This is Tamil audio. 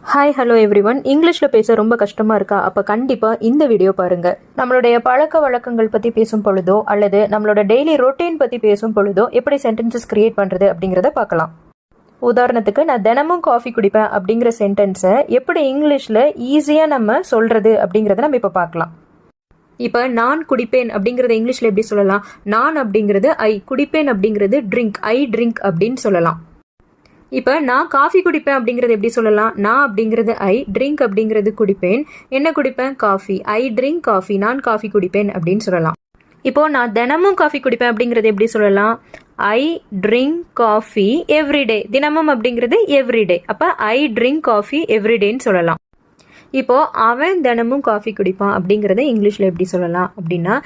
Hi hello everyone. இங்கிலீஷில் பேச ரொம்ப கஷ்டமாக இருக்கா? அப்போ கண்டிப்பாக இந்த வீடியோ பாருங்கள். நம்மளுடைய பழக்க வழக்கங்கள் பற்றி பேசும் பொழுதோ அல்லது நம்மளோட டெய்லி ரொட்டீன் பற்றி பேசும் பொழுதோ எப்படி சென்டென்சஸ் கிரியேட் பண்ணுறது அப்படிங்கிறத பார்க்கலாம். உதாரணத்துக்கு, நான் தினமும் காஃபி குடிப்பேன் அப்படிங்கிற சென்டென்ஸை எப்படி இங்கிலீஷில் ஈஸியாக நம்ம சொல்கிறது அப்படிங்கிறத நம்ம இப்போ பார்க்கலாம். இப்போ நான் குடிப்பேன் அப்படிங்கிறத இங்கிலீஷில் எப்படி சொல்லலாம்? நான் அப்படிங்கிறது ஐ, குடிப்பேன் அப்படிங்கிறது ட்ரிங்க், ஐ ட்ரிங்க் அப்படின்னு சொல்லலாம். இப்போ நான் காஃபி குடிப்பேன் அப்படிங்கிறது எப்படி சொல்லலாம்? நான் அப்படிங்கிறது ஐ, ட்ரிங்க் அப்படிங்கிறது குடிப்பேன். என்ன குடிப்பேன்? காஃபி. ஐ ட்ரிங்க் காஃபி, நான் காஃபி குடிப்பேன் அப்படின்னு சொல்லலாம். இப்போ நான் தினமும் காஃபி குடிப்பேன் அப்படிங்கிறது எப்படி சொல்லலாம்? ஐ ட்ரிங்க் காஃபி எவ்ரிடே. தினமும் அப்படிங்கிறது எவ்ரிடே. அப்போ ஐ ட்ரிங்க் காஃபி எவ்ரிடேன்னு சொல்லலாம். இப்போ அவன் தினமும் காஃபி குடிப்பான் அப்படிங்கிறத இங்கிலீஷில் எப்படி சொல்லலாம் அப்படின்னா,